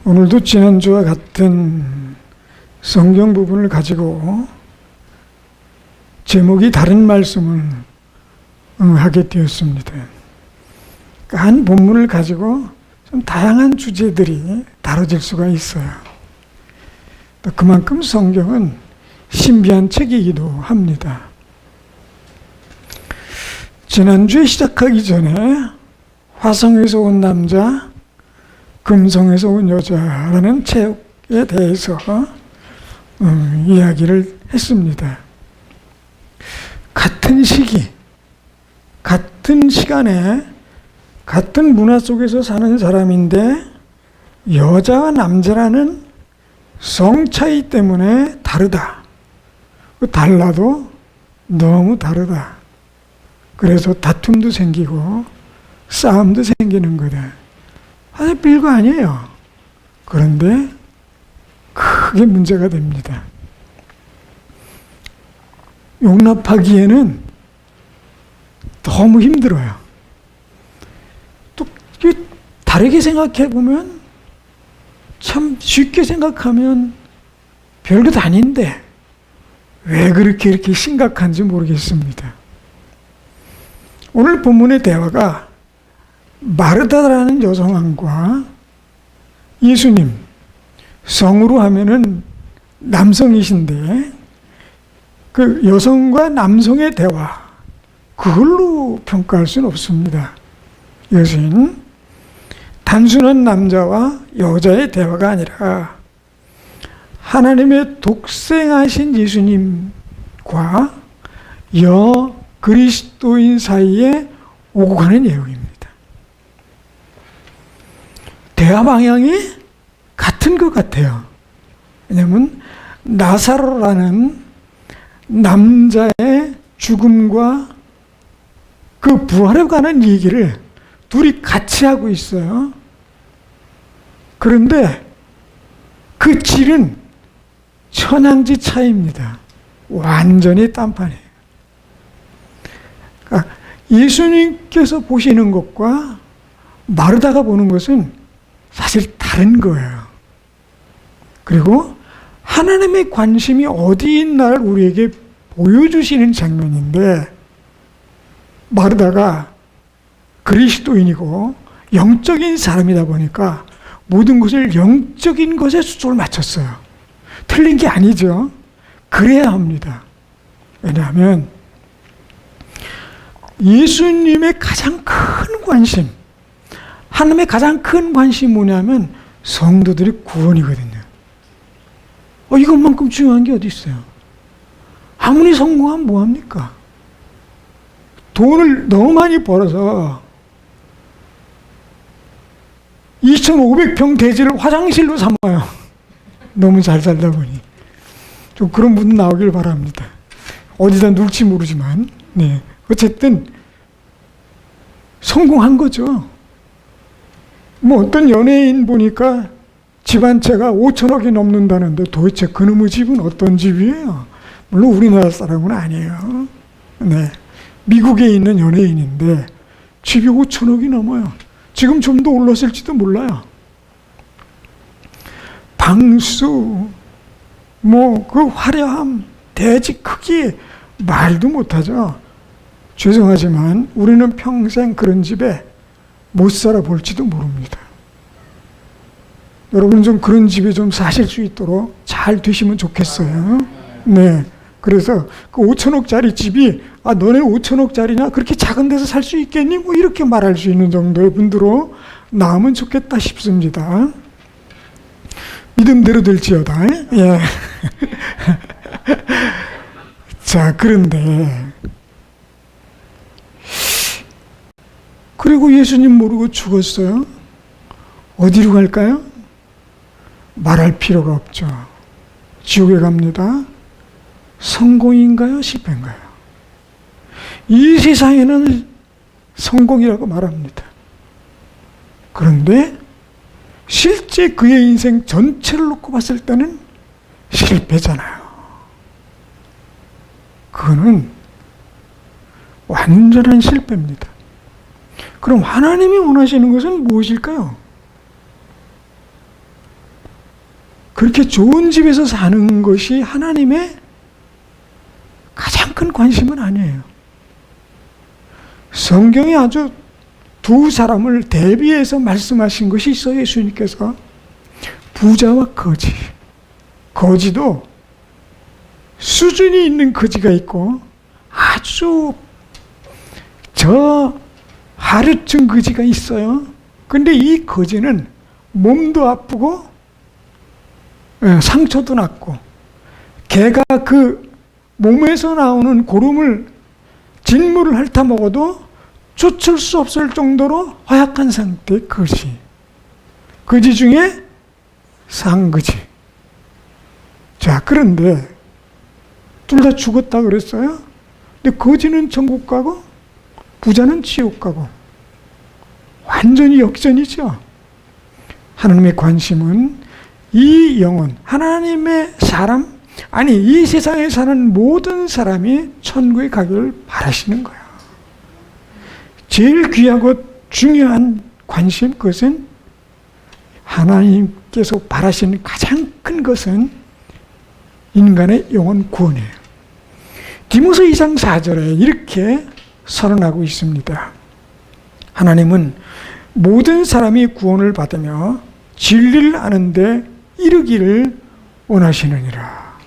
오늘도 지난주와 같은 성경 부분을 가지고 제목이 다른 말씀을 하게 되었습니다. 한 본문을 가지고 좀 다양한 주제들이 다뤄질 수가 있어요. 또 그만큼 성경은 신비한 책이기도 합니다. 지난주에 시작하기 전에 화성에서 온 남자, 금성에서 온 여자라는 책에 대해서 이야기를 했습니다. 같은 시기, 같은 시간에 같은 문화 속에서 사는 사람인데 여자와 남자라는 성 차이 때문에 다르다. 달라도 너무 다르다. 그래서 다툼도 생기고 싸움도 생기는 거다. 아주 별거 아니에요. 그런데 크게 문제가 됩니다. 용납하기에는 너무 힘들어요. 또 다르게 생각해 보면 참 쉽게 생각하면 별것 아닌데 왜 그렇게 이렇게 심각한지 모르겠습니다. 오늘 본문의 대화가 마르다라는 여성과 예수님, 성으로 하면은 남성이신데 그 여성과 남성의 대화, 그걸로 평가할 수는 없습니다. 이것은 단순한 남자와 여자의 대화가 아니라 하나님의 독생하신 예수님과 그리스도인 사이에 오고 가는 내용입니다. 대화 방향이 같은 것 같아요. 왜냐하면 나사로라는 남자의 죽음과 그 부활에 관한 얘기를 둘이 같이 하고 있어요. 그런데 그 질은 천양지 차이입니다. 완전히 딴판이에요. 그러니까 예수님께서 보시는 것과 마르다가 보는 것은 사실 다른 거예요. 그리고 하나님의 관심이 어디 있나를 우리에게 보여주시는 장면인데, 마르다가 그리스도인이고 영적인 사람이다 보니까 모든 것을 영적인 것에 초점을 맞췄어요. 틀린 게 아니죠. 그래야 합니다. 왜냐하면 예수님의 가장 큰 관심, 하나님의 가장 큰 관심이 뭐냐면 성도들의 구원이거든요. 이것만큼 중요한 게 어디 있어요? 아무리 성공하면 뭐합니까? 돈을 너무 많이 벌어서 2,500평 대지를 화장실로 삼아요. 너무 잘 살다 보니. 좀 그런 분 나오길 바랍니다. 어디다 놓을지 모르지만, 네. 어쨌든 성공한 거죠. 어떤 연예인 보니까 집 한 채가 5천억이 넘는다는데 도대체 그놈의 집은 어떤 집이에요? 물론 우리나라 사람은 아니에요. 네. 미국에 있는 연예인인데 집이 5천억이 넘어요. 지금 좀 더 올랐을지도 몰라요. 방수, 그 화려함, 대지 크기 말도 못하죠. 죄송하지만 우리는 평생 그런 집에 못 살아볼지도 모릅니다. 여러분 좀 그런 집에 좀 사실 수 있도록 잘 되시면 좋겠어요. 네. 그래서 그 5천억짜리 집이 너네 5천억짜리냐? 그렇게 작은 데서 살 수 있겠니? 이렇게 말할 수 있는 정도의 분들로 나오면 좋겠다 싶습니다. 믿음대로 될지어다. 예. 자, 그런데 그리고 예수님 모르고 죽었어요. 어디로 갈까요? 말할 필요가 없죠. 지옥에 갑니다. 성공인가요? 실패인가요? 이 세상에는 성공이라고 말합니다. 그런데 실제 그의 인생 전체를 놓고 봤을 때는 실패잖아요. 그거는 완전한 실패입니다. 그럼 하나님이 원하시는 것은 무엇일까요? 그렇게 좋은 집에서 사는 것이 하나님의 가장 큰 관심은 아니에요. 성경에 아주 두 사람을 대비해서 말씀하신 것이 있어요. 예수님께서 부자와 거지. 거지도 수준이 있는 거지가 있고 아주 저 하루쯤 거지가 있어요. 근데 이 거지는 몸도 아프고 상처도 났고 개가 그 몸에서 나오는 고름을 진물을 핥아 먹어도 쫓을 수 없을 정도로 허약한 상태의 거지. 거지 중에 상거지. 자, 그런데 둘 다 죽었다 그랬어요. 근데 거지는 천국 가고 부자는 지옥 가고 완전히 역전이죠. 하나님의 관심은 이 영혼, 하나님의 사람, 아니 이 세상에 사는 모든 사람이 천국에 가기를 바라시는 거예요. 제일 귀하고 중요한 관심, 그것은 하나님께서 바라시는 가장 큰 것은 인간의 영혼 구원이에요. 디모서 2장 4절에 이렇게 선언하고 있습니다. 하나님은 모든 사람이 구원을 받으며 진리를 아는데 이르기를 원하시느니라.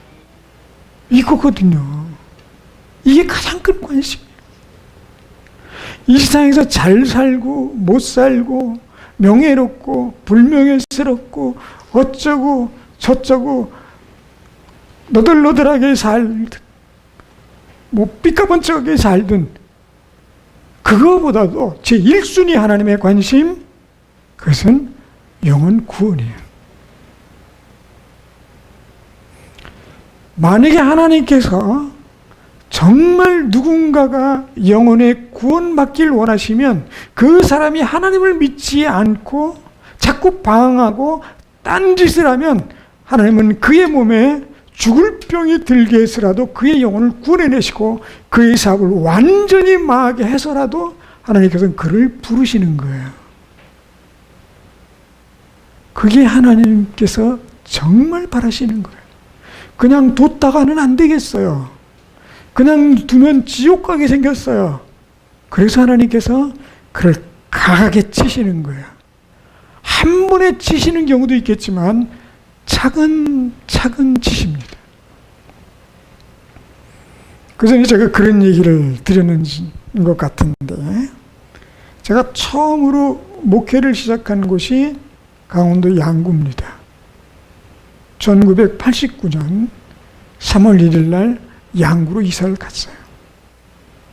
이거거든요. 이게 가장 큰 관심이에요. 이 세상에서 잘 살고 못 살고 명예롭고 불명예스럽고 어쩌고 저쩌고 너덜너덜하게 살든 뭐 삐까번쩍하게 살든 그거보다도 제1순위 하나님의 관심, 그것은 영혼 구원이에요. 만약에 하나님께서 정말 누군가가 영혼의 구원받길 원하시면 그 사람이 하나님을 믿지 않고 자꾸 방황하고 딴짓을 하면 하나님은 그의 몸에 죽을 병이 들게 해서라도 그의 영혼을 구원해내시고 그의 사업을 완전히 망하게 해서라도 하나님께서는 그를 부르시는 거예요. 그게 하나님께서 정말 바라시는 거예요. 그냥 뒀다가는 안 되겠어요. 그냥 두면 지옥 가게 생겼어요. 그래서 하나님께서 그를 강하게 치시는 거예요. 한 번에 치시는 경우도 있겠지만 차근차근 치십니다. 그전에 제가 그런 얘기를 드렸는 것 같은데, 제가 처음으로 목회를 시작한 곳이 강원도 양구입니다. 1989년 3월 1일 날 양구로 이사를 갔어요.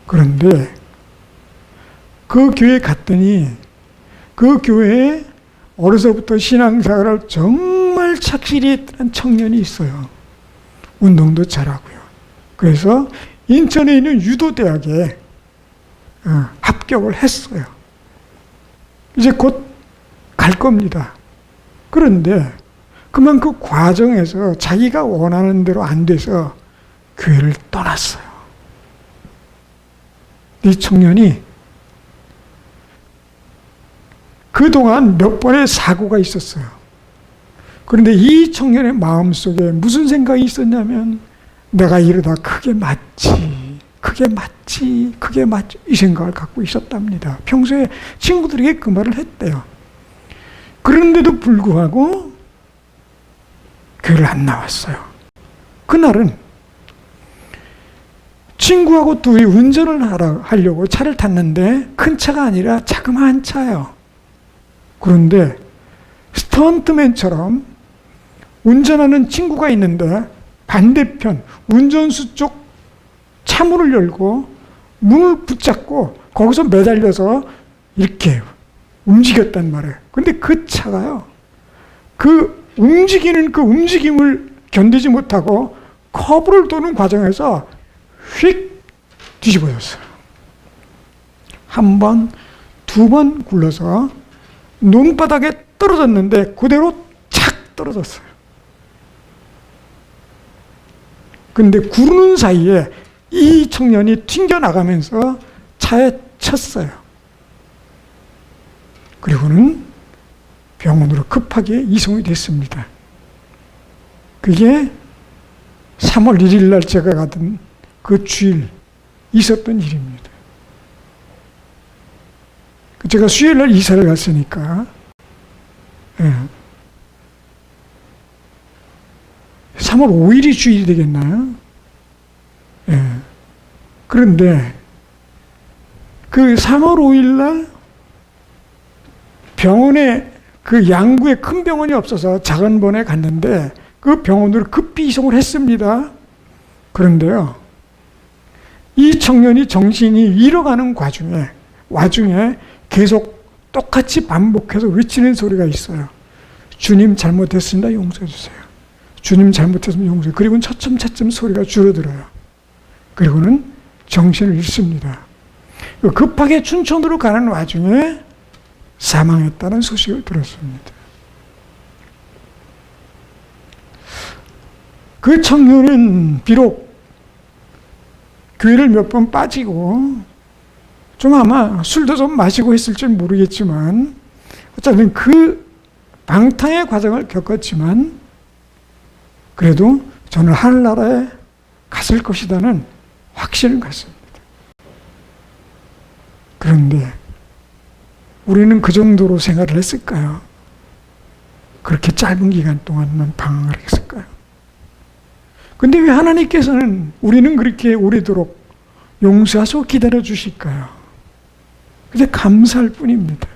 그런데 그 교회에 갔더니 그 교회에 어려서부터 신앙생활을 정말 착실히 했던 청년이 있어요. 운동도 잘하고요. 그래서 인천에 있는 유도대학에 합격을 했어요. 이제 곧 갈 겁니다. 그런데 그만 그 과정에서 자기가 원하는 대로 안 돼서 교회를 떠났어요. 이 청년이 그동안 몇 번의 사고가 있었어요. 그런데 이 청년의 마음속에 무슨 생각이 있었냐면, 내가 이러다 그게 맞지 이 생각을 갖고 있었답니다. 평소에 친구들에게 그 말을 했대요. 그런데도 불구하고 교회를 안 나왔어요. 그날은 친구하고 둘이 운전을 하려고 차를 탔는데 큰 차가 아니라 자그마한 차예요. 그런데 스턴트맨처럼 운전하는 친구가 있는데 반대편 운전수 쪽 차문을 열고 문을 붙잡고 거기서 매달려서 이렇게 움직였단 말이에요. 근데 그 차가요, 그 움직이는 그 움직임을 견디지 못하고 커브를 도는 과정에서 휙 뒤집어졌어요. 한 번, 두 번 굴러서 눈바닥에 떨어졌는데 그대로 착 떨어졌어요. 근데 구르는 사이에 이 청년이 튕겨나가면서 차에 쳤어요. 그리고는 병원으로 급하게 이송이 됐습니다. 그게 3월 1일 날 제가 가던 그 주일 있었던 일입니다. 제가 수요일 날 이사를 갔으니까, 예. 3월 5일이 주일이 되겠나요? 예. 그런데 그 3월 5일 날 병원에 그 양구에 큰 병원이 없어서 작은 병원에 갔는데 그 병원으로 급히 이송을 했습니다. 그런데요, 이 청년이 정신이 잃어가는 와중에 계속 똑같이 반복해서 외치는 소리가 있어요. 주님 잘못했습니다. 용서해 주세요. 주님 잘못했으면 용서해. 그리고는 차츰차츰 소리가 줄어들어요. 그리고는 정신을 잃습니다. 급하게 춘천으로 가는 와중에 사망했다는 소식을 들었습니다. 그 청년은 비록 교회를 몇 번 빠지고 좀 아마 술도 좀 마시고 했을지 모르겠지만 어쨌든 그 방탕의 과정을 겪었지만 그래도 저는 하늘나라에 갔을 것이라는 확신을 갖습니다. 그런데 우리는 그 정도로 생활을 했을까요? 그렇게 짧은 기간 동안만 방황을 했을까요? 근데 왜 하나님께서는 우리는 그렇게 오래도록 용서하시고 기다려 주실까요? 그저 감사할 뿐입니다.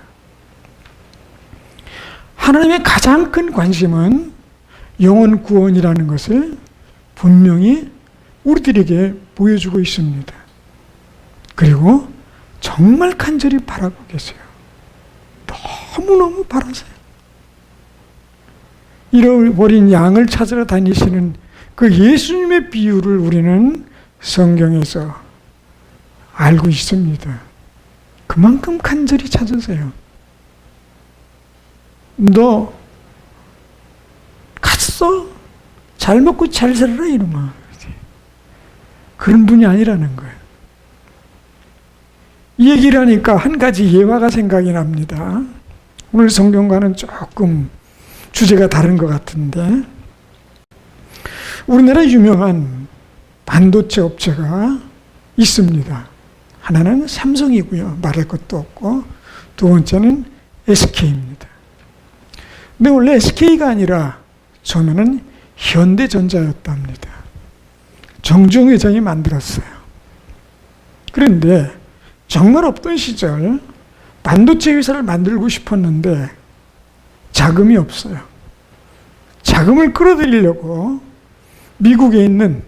하나님의 가장 큰 관심은 영혼 구원이라는 것을 분명히 우리들에게 보여주고 있습니다. 그리고 정말 간절히 바라고 계세요. 너무너무 바라세요. 잃어버린 양을 찾으러 다니시는 그 예수님의 비유를 우리는 성경에서 알고 있습니다. 그만큼 간절히 찾으세요. 너 갔어? 잘 먹고 잘 살아라 이놈아. 그런 분이 아니라는 거예요. 이 얘기를 하니까 한 가지 예화가 생각이 납니다. 오늘 성경과는 조금 주제가 다른 것 같은데 우리나라 유명한 반도체 업체가 있습니다. 하나는 삼성이고요. 말할 것도 없고 두 번째는 SK입니다. 근데 원래 SK가 아니라 처음에는 현대전자였답니다. 정주영 회장이 만들었어요. 그런데 정말 없던 시절 반도체 회사를 만들고 싶었는데 자금이 없어요. 자금을 끌어들이려고 미국에 있는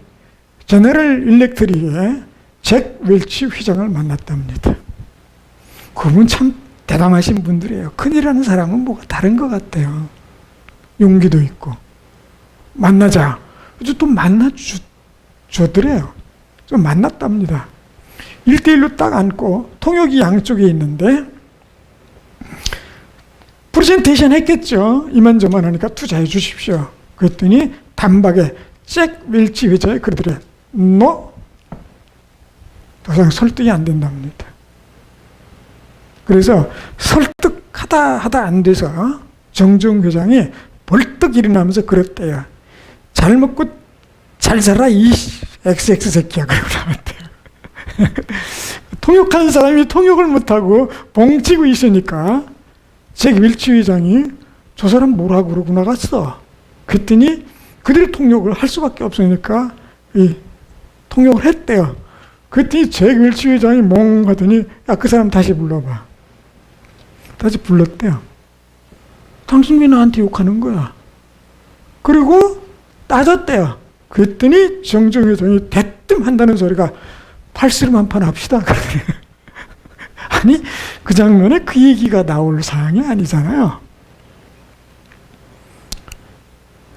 제너럴 일렉트릭의 잭 웰치 회장을 만났답니다. 그분 참 대단하신 분들이에요. 큰일하는 사람은 뭐가 다른 것 같아요. 용기도 있고. 만나자. 그래서 또 만나주더래요. 좀 만났답니다. 1대1로 딱 앉고 통역이 양쪽에 있는데 프레젠테이션 했겠죠. 이만저만 하니까 투자해 주십시오. 그랬더니 단박에 잭 웰치 회장이 그러더래. 너 더 이상 설득이 안 된답니다. 그래서 설득하다 안 돼서 정주영 회장이 벌떡 일어나면서 그랬대요. 잘 먹고 잘 살아 이 XX 새끼야. 그러고 나왔대요. 통역하는 사람이 통역을 못하고 봉치고 있으니까 잭 웰치 회장이 저 사람 뭐라고 그러고 나갔어. 그랬더니 그들이 통역을 할 수밖에 없으니까 이 통역을 했대요. 그랬더니 잭 웰치 회장이 멍 하더니 야, 그 사람 다시 불러봐. 다시 불렀대요. 당신 왜 나한테 욕하는 거야? 그리고 따졌대요. 그랬더니 정주영 회장이 대뜸 한다는 소리가 팔씨름 한 판 합시다. 아니 그 장면에 그 얘기가 나올 사항이 아니잖아요.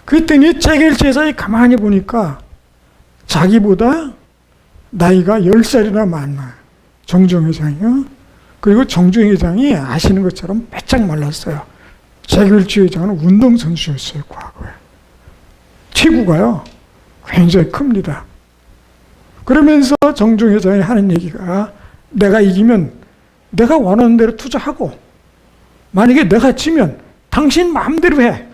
그랬더니 잭 웰치 회장이 가만히 보니까 자기보다 나이가 10살이나 많아. 정주영 회장이요. 그리고 정주영 회장이 아시는 것처럼 빼짝 말랐어요. 잭 웰치 회장은 운동선수였어요. 과거에. 체구가요. 굉장히 큽니다. 그러면서 정주영 회장이 하는 얘기가 내가 이기면 내가 원하는 대로 투자하고 만약에 내가 지면 당신 마음대로 해.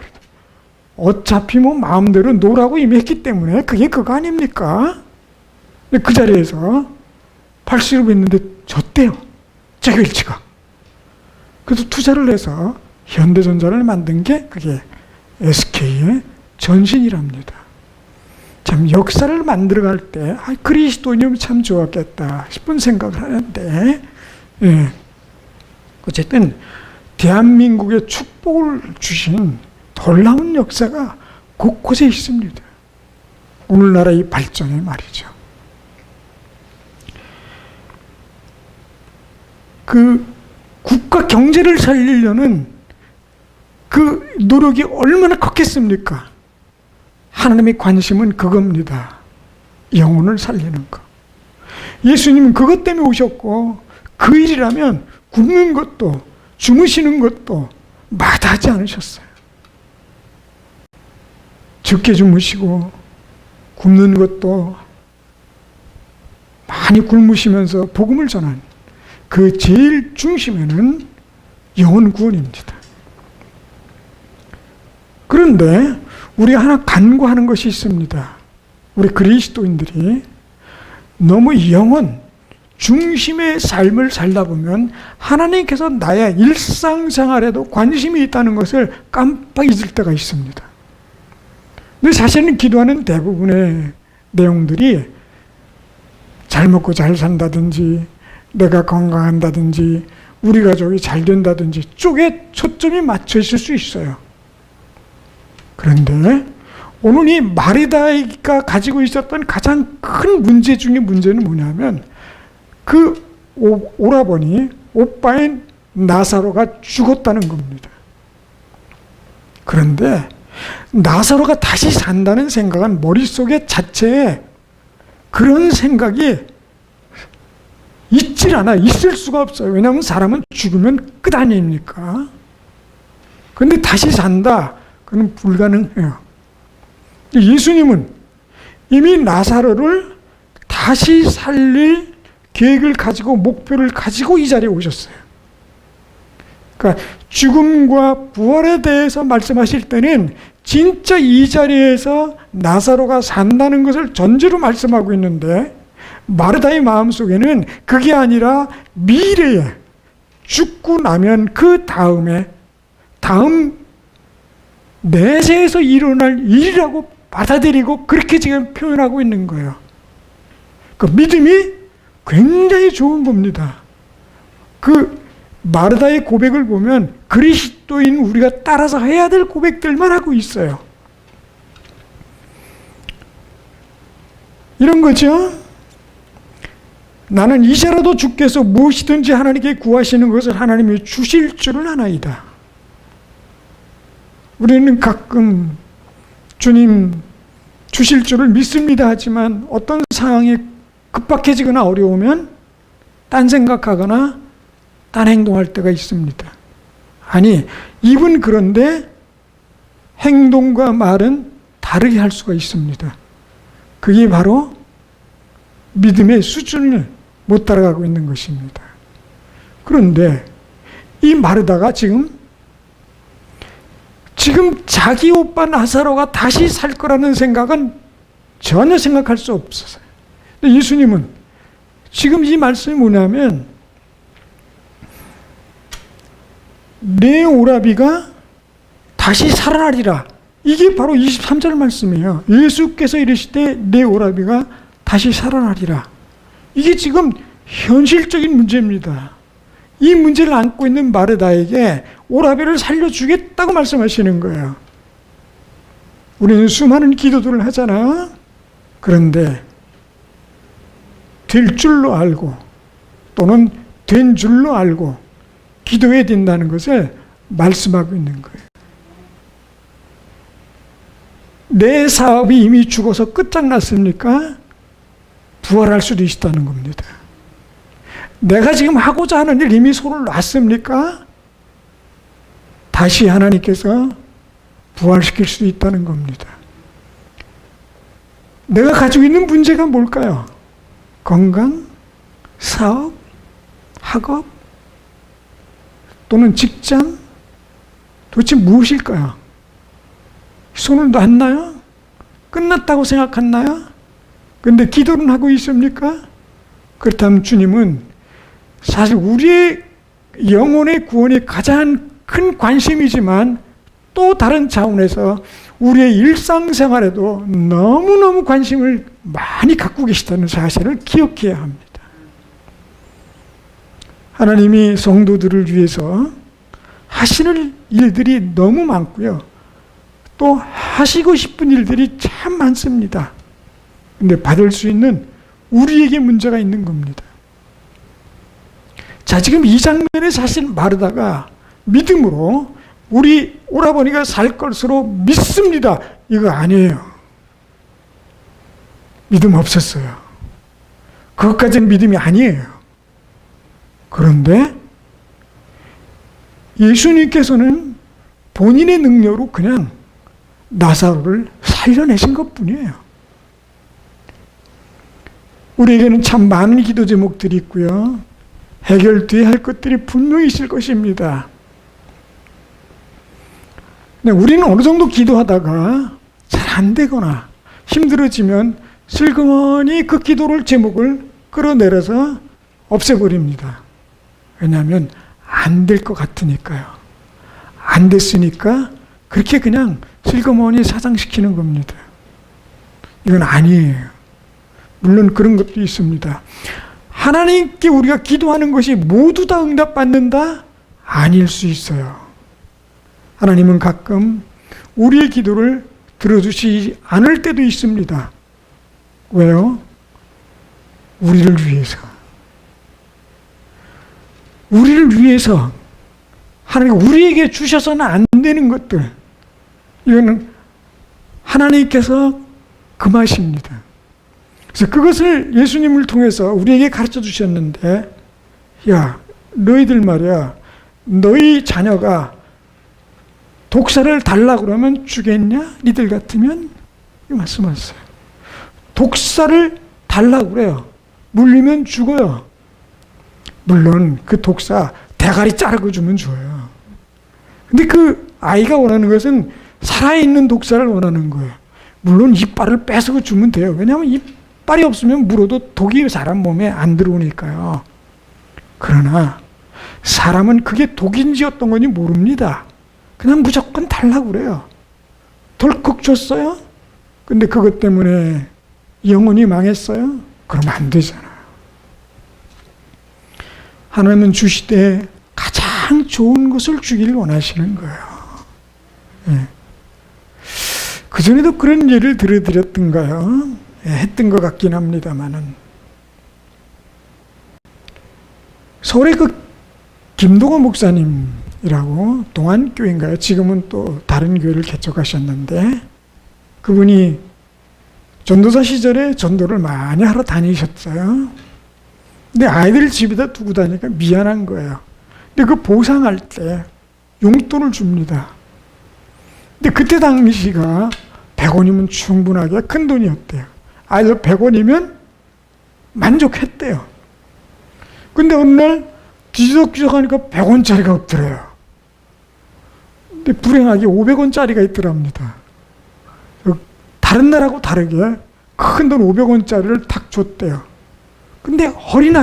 어차피 뭐 마음대로 노라고 이미 했기 때문에 그게 그거 아닙니까? 근데 그 자리에서 팔씨름 했는데 졌대요. 재결치가. 그래서 투자를 해서 현대전자를 만든 게 그게 SK의 전신이랍니다. 참 역사를 만들어갈 때 그리스도인이면 참 좋았겠다 싶은 생각을 하는데, 예. 어쨌든 대한민국에 축복을 주신 놀라운 역사가 곳곳에 있습니다. 오늘날의 이 발전에 말이죠. 그 국가 경제를 살리려는 그 노력이 얼마나 컸겠습니까? 하나님의 관심은 그겁니다. 영혼을 살리는 것. 예수님은 그것 때문에 오셨고, 그 일이라면 굶는 것도 주무시는 것도 마다하지 않으셨어요. 적게 주무시고 굶는 것도 많이 굶으시면서 복음을 전하는 그 제일 중심에는 영혼 구원입니다. 그런데 우리가 하나 간구하는 것이 있습니다. 우리 그리스도인들이 너무 영혼 중심의 삶을 살다 보면 하나님께서 나의 일상생활에도 관심이 있다는 것을 깜빡 잊을 때가 있습니다. 근데 사실은 기도하는 대부분의 내용들이 잘 먹고 잘 산다든지 내가 건강한다든지 우리 가족이 잘 된다든지 쪽에 초점이 맞춰 있을 수 있어요. 그런데 오늘 이 마리다가 가지고 있었던 가장 큰 문제 중에 문제는 뭐냐면 그 오라버니 오빠인 나사로가 죽었다는 겁니다. 그런데 나사로가 다시 산다는 생각은 머릿속에 자체에 그런 생각이 있질 않아. 있을 수가 없어요. 왜냐하면 사람은 죽으면 끝 아닙니까? 그런데 다시 산다. 그건 불가능해요. 예수님은 이미 나사로를 다시 살릴 계획을 가지고 목표를 가지고 이 자리에 오셨어요. 그러니까 죽음과 부활에 대해서 말씀하실 때는 진짜 이 자리에서 나사로가 산다는 것을 전제로 말씀하고 있는데 마르다의 마음속에는 그게 아니라 미래에 죽고 나면 그 다음 내세에서 일어날 일이라고 받아들이고 그렇게 지금 표현하고 있는 거예요. 그 믿음이 굉장히 좋은 겁니다. 그 마르다의 고백을 보면 그리스도인 우리가 따라서 해야 될 고백들만 하고 있어요. 이런 거죠. 나는 이제라도 주께서 무엇이든지 하나님께 구하시는 것을 하나님이 주실 줄을 아나이다. 우리는 가끔 주님 주실 줄을 믿습니다 하지만 어떤 상황이 급박해지거나 어려우면 딴 생각하거나 딴 행동할 때가 있습니다. 아니, 입은 그런데 행동과 말은 다르게 할 수가 있습니다. 그게 바로 믿음의 수준을 못 따라가고 있는 것입니다. 그런데 이 마르다가 지금 자기 오빠 나사로가 다시 살 거라는 생각은 전혀 생각할 수 없었어요. 근데 예수님은 지금 이 말씀이 뭐냐면 내 오라비가 다시 살아나리라. 이게 바로 23절 말씀이에요. 예수께서 이르시되 내 오라비가 다시 살아나리라. 이게 지금 현실적인 문제입니다. 이 문제를 안고 있는 마르다에게 오라비를 살려주겠다고 말씀하시는 거예요. 우리는 수많은 기도들을 하잖아. 그런데 될 줄로 알고 또는 된 줄로 알고 기도해야 된다는 것을 말씀하고 있는 거예요. 내 사업이 이미 죽어서 끝장났습니까? 부활할 수도 있다는 겁니다. 내가 지금 하고자 하는 일 이미 손을 놨습니까? 다시 하나님께서 부활시킬 수도 있다는 겁니다. 내가 가지고 있는 문제가 뭘까요? 건강, 사업, 학업, 또는 직장? 도대체 무엇일까요? 손을 놨나요? 끝났다고 생각했나요? 근데 기도는 하고 있습니까? 그렇다면 주님은 사실 우리의 영혼의 구원이 가장 큰 관심이지만 또 다른 차원에서 우리의 일상생활에도 너무너무 관심을 많이 갖고 계시다는 사실을 기억해야 합니다. 하나님이 성도들을 위해서 하시는 일들이 너무 많고요. 또 하시고 싶은 일들이 참 많습니다. 근데 받을 수 있는 우리에게 문제가 있는 겁니다. 자, 지금 이 장면에 사실 마르다가 믿음으로 우리 오라버니가 살 것으로 믿습니다. 이거 아니에요. 믿음 없었어요. 그것까지는 믿음이 아니에요. 그런데 예수님께서는 본인의 능력으로 그냥 나사로를 살려내신 것뿐이에요. 우리에게는 참 많은 기도 제목들이 있고요. 해결돼야 할 것들이 분명히 있을 것입니다. 우리는 어느 정도 기도하다가 잘 안 되거나 힘들어지면 슬그머니 그 기도를 제목을 끌어내려서 없애버립니다. 왜냐하면 안 될 것 같으니까요. 안 됐으니까 그렇게 그냥 슬그머니 사장시키는 겁니다. 이건 아니에요. 물론 그런 것도 있습니다. 하나님께 우리가 기도하는 것이 모두 다 응답받는다? 아닐 수 있어요. 하나님은 가끔 우리의 기도를 들어주시지 않을 때도 있습니다. 왜요? 우리를 위해서. 우리를 위해서 하나님 우리에게 주셔서는 안 되는 것들, 이거는 하나님께서 금하십니다. 그래서 그것을 예수님을 통해서 우리에게 가르쳐 주셨는데, 야, 너희들 말이야, 너희 자녀가 독사를 달라고 그러면 주겠냐? 니들 같으면? 이 말씀하셨어요. 독사를 달라고 그래요. 물리면 죽어요. 물론 그 독사 대가리 자르고 주면 줘요. 근데 그 아이가 원하는 것은 살아있는 독사를 원하는 거예요. 물론 이빨을 뺏어 주면 돼요. 왜냐하면 이빨이 없으면 물어도 독이 사람 몸에 안 들어오니까요. 그러나 사람은 그게 독인지 어떤 건지 모릅니다. 그냥 무조건 달라고 그래요. 덜컥 줬어요? 근데 그것 때문에 영혼이 망했어요? 그러면 안 되잖아요. 하나님은 주시되 가장 좋은 것을 주기를 원하시는 거예요. 예. 그전에도 그런 예를 들어드렸던가요? 예, 했던 것 같긴 합니다만은. 서울의 그 김동호 목사님이라고 동안교회인가요? 지금은 또 다른 교회를 개척하셨는데, 그분이 전도사 시절에 전도를 많이 하러 다니셨어요. 근데 아이들 집에다 두고 다니니까 미안한 거예요. 근데 그 보상할 때 용돈을 줍니다. 근데 그때 당시가 100원이면 충분하게 큰 돈이었대요. 아이들 100원이면 만족했대요. 근데 어느 날 뒤적뒤적 하니까 100원짜리가 없더래요. 근데 불행하게 500원짜리가 있더랍니다. 다른 날하고 다르게 큰 돈 500원짜리를 탁 줬대요. 근데 어린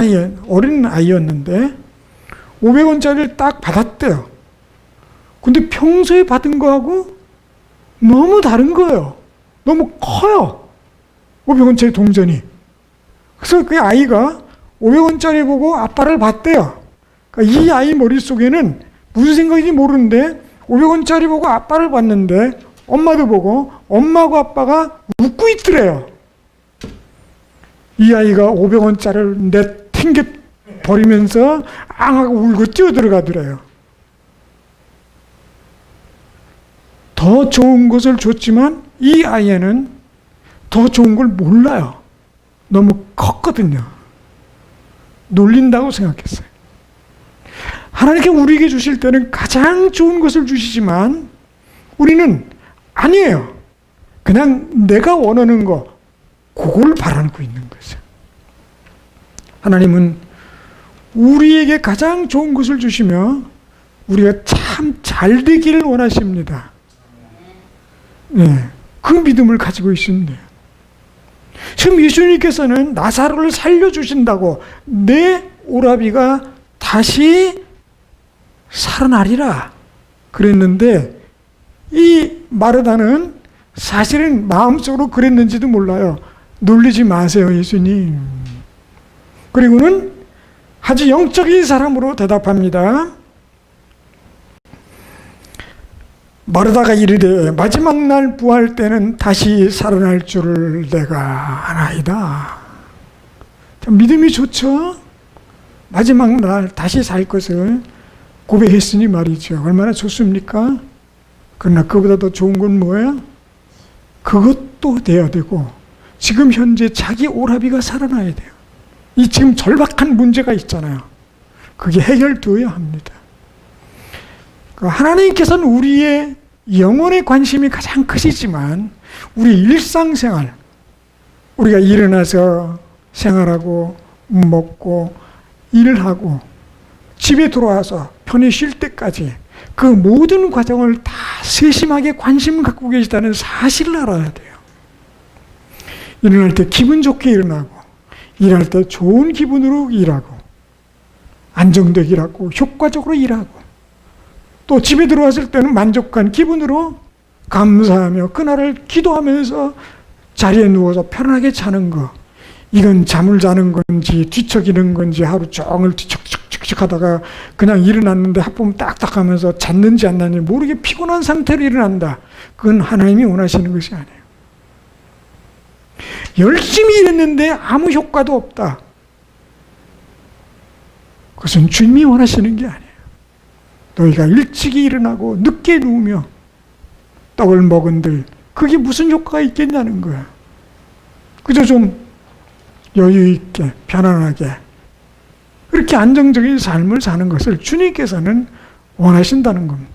아이였는데 500원짜리를 딱 받았대요. 근데 평소에 받은 거하고 너무 다른 거예요. 너무 커요. 500원짜리 동전이. 그래서 그 아이가 500원짜리 보고 아빠를 봤대요. 그러니까 이 아이 머릿속에는 무슨 생각인지 모르는데 500원짜리 보고 아빠를 봤는데 엄마도 보고 엄마하고 아빠가 웃고 있더래요. 이 아이가 500원짜리를 내팽겨 버리면서 앙하고 울고 뛰어들어가더래요. 더 좋은 것을 줬지만 이 아이는 더 좋은 걸 몰라요. 너무 컸거든요. 놀린다고 생각했어요. 하나님께 우리에게 주실 때는 가장 좋은 것을 주시지만 우리는 아니에요. 그냥 내가 원하는 거, 그걸 바라고 있는 거죠. 하나님은 우리에게 가장 좋은 것을 주시며 우리가 참 잘 되기를 원하십니다. 네, 그 믿음을 가지고 있으면 돼요. 지금 예수님께서는 나사로를 살려주신다고 내 오라비가 다시 살아나리라 그랬는데, 이 마르다는 사실은 마음속으로 그랬는지도 몰라요. 놀리지 마세요, 예수님. 그리고는 아주 영적인 사람으로 대답합니다. 마르다가 이르되 마지막 날 부활 때는 다시 살아날 줄을 내가 아나이다. 믿음이 좋죠? 마지막 날 다시 살 것을 고백했으니 말이죠. 얼마나 좋습니까? 그러나 그보다 더 좋은 건 뭐예요? 그것도 돼야 되고 지금 현재 자기 오라비가 살아나야 돼요. 이 지금 절박한 문제가 있잖아요. 그게 해결되어야 합니다. 하나님께서는 우리의 영혼의 관심이 가장 크시지만 우리 일상생활, 우리가 일어나서 생활하고 먹고 일하고 집에 들어와서 편히 쉴 때까지 그 모든 과정을 다 세심하게 관심을 갖고 계시다는 사실을 알아야 돼요. 일어날 때 기분 좋게 일어나고, 일할 때 좋은 기분으로 일하고, 안정되게 일하고, 효과적으로 일하고, 또 집에 들어왔을 때는 만족한 기분으로 감사하며 그날을 기도하면서 자리에 누워서 편안하게 자는 거. 이건 잠을 자는 건지 뒤척이는 건지 하루 종일 뒤척척척척 하다가 그냥 일어났는데 하품 딱딱 하면서 잤는지 안 잤는지 모르게 피곤한 상태로 일어난다. 그건 하나님이 원하시는 것이 아니에요. 열심히 일했는데 아무 효과도 없다. 그것은 주님이 원하시는 게 아니에요. 너희가 일찍이 일어나고 늦게 누우며 떡을 먹은들 그게 무슨 효과가 있겠냐는 거야. 그저 좀 여유 있게 편안하게 그렇게 안정적인 삶을 사는 것을 주님께서는 원하신다는 겁니다.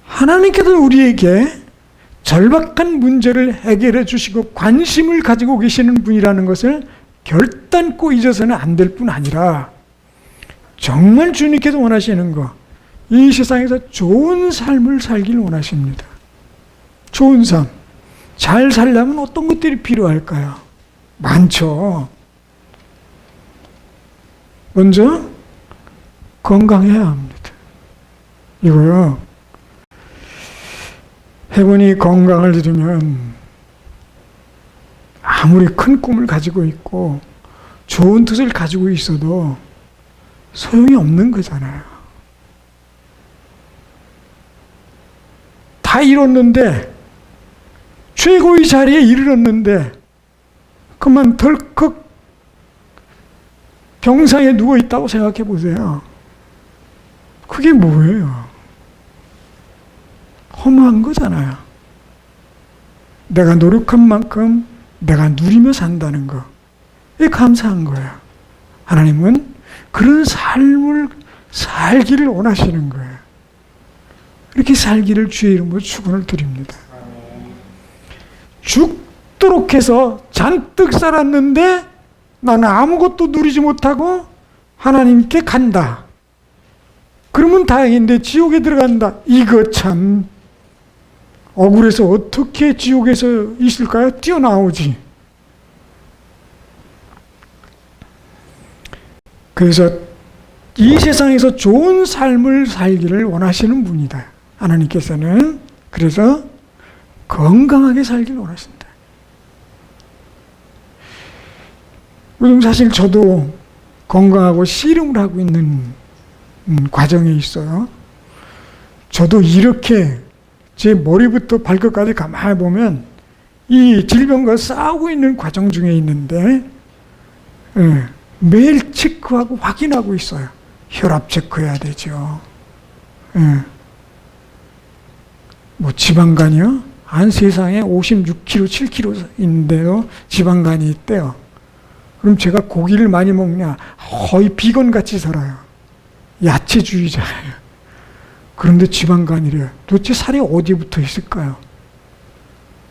하나님께서는 우리에게 절박한 문제를 해결해 주시고 관심을 가지고 계시는 분이라는 것을 결단코 잊어서는 안 될 뿐 아니라 정말 주님께서 원하시는 거, 이 세상에서 좋은 삶을 살길 원하십니다. 좋은 삶. 잘 살려면 어떤 것들이 필요할까요? 많죠. 먼저 건강해야 합니다. 이거요. 해보니 건강을 잃으면 아무리 큰 꿈을 가지고 있고 좋은 뜻을 가지고 있어도 소용이 없는 거잖아요. 다 이뤘는데 최고의 자리에 이르렀는데 그만 덜컥 병상에 누워있다고 생각해 보세요. 그게 뭐예요? 허무한 거잖아요. 내가 노력한 만큼 내가 누리며 산다는 거. 이게 감사한 거예요. 하나님은 그런 삶을 살기를 원하시는 거예요. 이렇게 살기를 주의 이름으로 축원을 드립니다. 죽도록 해서 잔뜩 살았는데 나는 아무것도 누리지 못하고 하나님께 간다. 그러면 다행인데 지옥에 들어간다. 이거 참 억울해서 어떻게 지옥에서 있을까요? 뛰어나오지. 그래서 이 세상에서 좋은 삶을 살기를 원하시는 분이다. 하나님께서는 그래서 건강하게 살기를 원하신다. 요즘 사실 저도 건강하고 씨름을 하고 있는 과정에 있어요. 저도 이렇게 제 머리부터 발끝까지 가만히 보면 이 질병과 싸우고 있는 과정 중에 있는데 매일 체크하고 확인하고 있어요. 혈압 체크해야 되죠. 뭐 지방간이요? 한 세상에 56kg, 7kg인데요. 지방간이 있대요. 그럼 제가 고기를 많이 먹냐? 거의 비건같이 살아요. 야채주의자예요. 그런데 지방간이래요. 도대체 살이 어디 붙어 있을까요?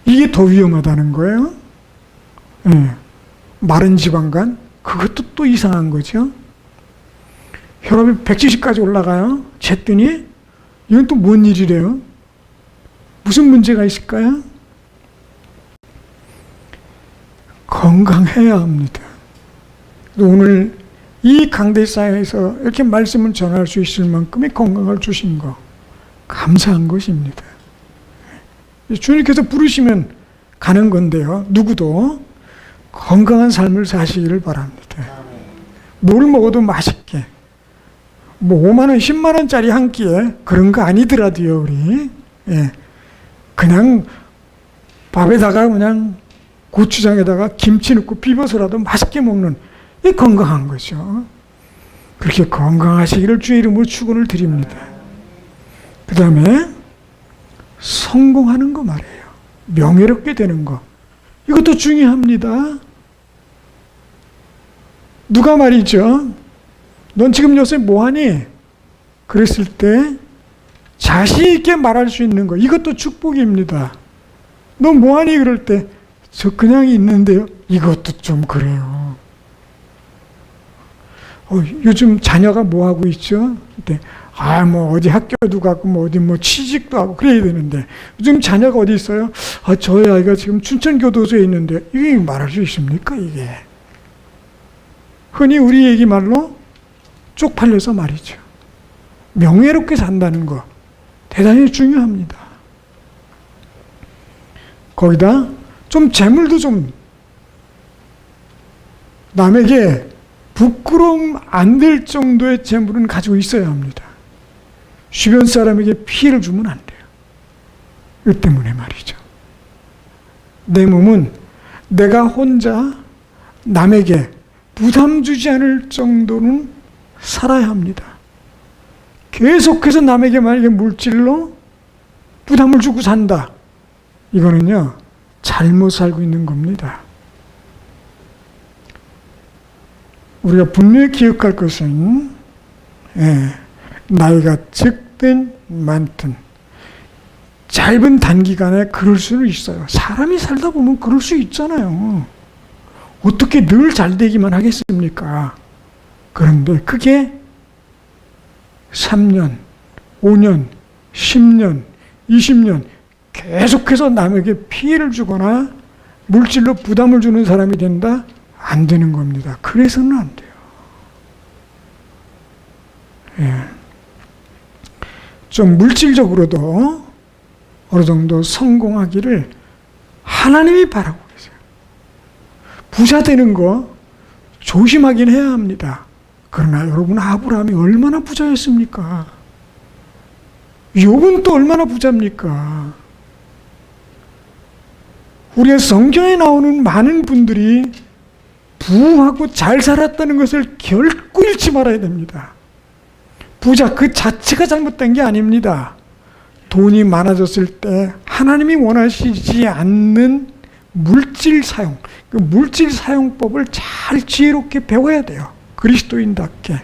이게 더 위험하다는 거예요. 마른 지방간? 그것도 또 이상한 거죠. 혈압이 170까지 올라가요. 쟀더니 이건 또 뭔 일이래요? 무슨 문제가 있을까요? 건강해야 합니다. 오늘 이 강대사에서 이렇게 말씀을 전할 수 있을 만큼의 건강을 주신 거 감사한 것입니다. 주님께서 부르시면 가는 건데요. 누구도 건강한 삶을 사시기를 바랍니다. 뭘 먹어도 맛있게. 뭐 5만 원, 10만 원짜리 한 끼에 그런 거 아니더라도요, 우리. 예. 그냥 밥에다가 그냥 고추장에다가 김치 넣고 비벼서라도 맛있게 먹는 이 건강한 거죠. 그렇게 건강하시기를 주의 이름으로 축원을 드립니다. 그 다음에 성공하는 거 말이에요. 명예롭게 되는 거. 이것도 중요합니다. 누가 말이죠. 넌 지금 요새 뭐하니? 그랬을 때 자신 있게 말할 수 있는 거. 이것도 축복입니다. 너 뭐하니? 그럴 때 저 그냥 있는데요. 이것도 좀 그래요. 요즘 자녀가 뭐 하고 있죠? 그때 뭐 어디 학교도 가고 뭐 어디 뭐 취직도 하고 그래야 되는데 요즘 자녀가 어디 있어요? 저희 아이가 지금 춘천교도소에 있는데 이게 말할 수 있습니까? 이게 흔히 우리 얘기 말로 쪽팔려서 말이죠. 명예롭게 산다는 거 대단히 중요합니다. 거기다 좀 재물도 좀 남에게 부끄러움 안 될 정도의 재물은 가지고 있어야 합니다. 주변 사람에게 피해를 주면 안 돼요. 이 때문에 말이죠. 내 몸은 내가 혼자 남에게 부담 주지 않을 정도는 살아야 합니다. 계속해서 남에게 만약에 물질로 부담을 주고 산다. 이거는요, 잘못 살고 있는 겁니다. 우리가 분명히 기억할 것은 나이가 적든 많든 짧은 단기간에 그럴 수는 있어요. 사람이 살다 보면 그럴 수 있잖아요. 어떻게 늘 잘 되기만 하겠습니까? 그런데 그게 3년, 5년, 10년, 20년 계속해서 남에게 피해를 주거나 물질로 부담을 주는 사람이 된다? 안 되는 겁니다. 그래서는 안 돼요. 좀 물질적으로도 어느 정도 성공하기를 하나님이 바라고 계세요. 부자 되는 거 조심하긴 해야 합니다. 그러나 여러분, 아브라함이 얼마나 부자였습니까? 욥은 또 얼마나 부자입니까? 우리의 성경에 나오는 많은 분들이 부하고 잘 살았다는 것을 결코 잃지 말아야 됩니다. 부자 그 자체가 잘못된 게 아닙니다. 돈이 많아졌을 때 하나님이 원하시지 않는 물질 사용, 그 물질 사용법을 잘 지혜롭게 배워야 돼요. 그리스도인답게.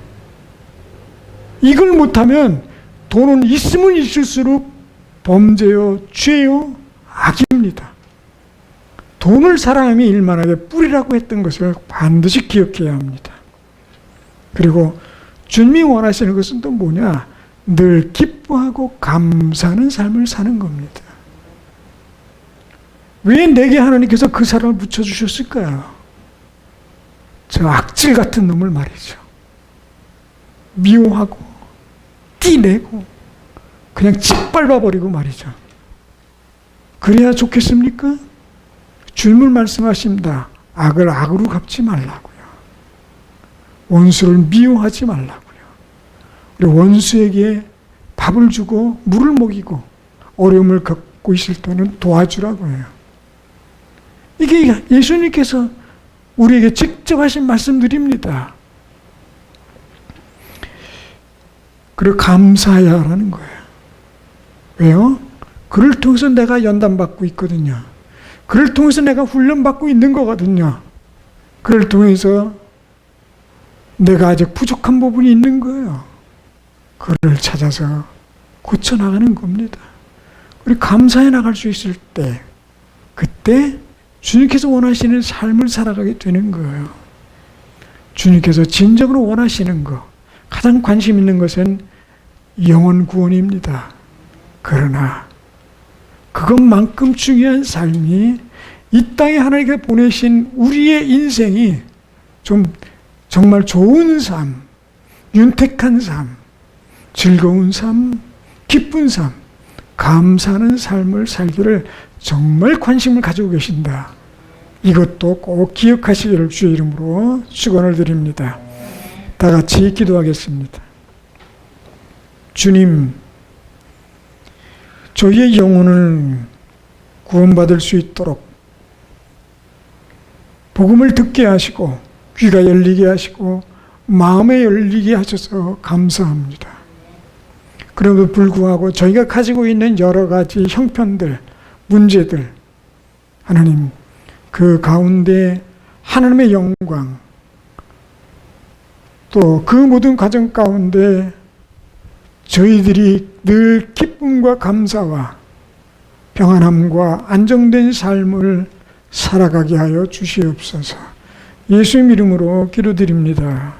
이걸 못하면 돈은 있으면 있을수록 범죄요, 죄요, 악입니다. 돈을 사람이 일만하게 뿌리라고 했던 것을 반드시 기억해야 합니다. 그리고 주님이 원하시는 것은 또 뭐냐? 늘 기뻐하고 감사하는 삶을 사는 겁니다. 왜 내게 하나님께서 그 사람을 붙여주셨을까요? 저 악질 같은 놈을 말이죠. 미워하고 띠내고 그냥 짓밟아버리고 말이죠. 그래야 좋겠습니까? 주님을 말씀하십니다. 악을 악으로 갚지 말라고요. 원수를 미워하지 말라고요. 우리 원수에게 밥을 주고 물을 먹이고 어려움을 겪고 있을 때는 도와주라고 해요. 이게 예수님께서 우리에게 직접 하신 말씀들입니다. 그리고 감사해야 하라는 거예요. 왜요? 그를 통해서 내가 연단받고 있거든요. 그를 통해서 내가 훈련받고 있는 거거든요. 그를 통해서 내가 아직 부족한 부분이 있는 거예요. 그를 찾아서 고쳐나가는 겁니다. 우리 감사해 나갈 수 있을 때, 그때 주님께서 원하시는 삶을 살아가게 되는 거예요. 주님께서 진정으로 원하시는 거, 가장 관심 있는 것은 영혼 구원입니다. 그러나 그것만큼 중요한 삶이 이 땅에 하나님께 보내신 우리의 인생이 좀 정말 좋은 삶, 윤택한 삶, 즐거운 삶, 기쁜 삶, 감사하는 삶을 살기를 정말 관심을 가지고 계신다. 이것도 꼭 기억하시기를 주의 이름으로 축원을 드립니다. 다 같이 기도하겠습니다. 주님, 저희의 영혼을 구원받을 수 있도록 복음을 듣게 하시고 귀가 열리게 하시고 마음에 열리게 하셔서 감사합니다. 그럼에도 불구하고 저희가 가지고 있는 여러 가지 형편들, 문제들, 하나님 그 가운데 하나님의 영광, 또 그 모든 과정 가운데 저희들이 늘 기쁨과 감사와 평안함과 안정된 삶을 살아가게 하여 주시옵소서. 예수님 이름으로 기도드립니다.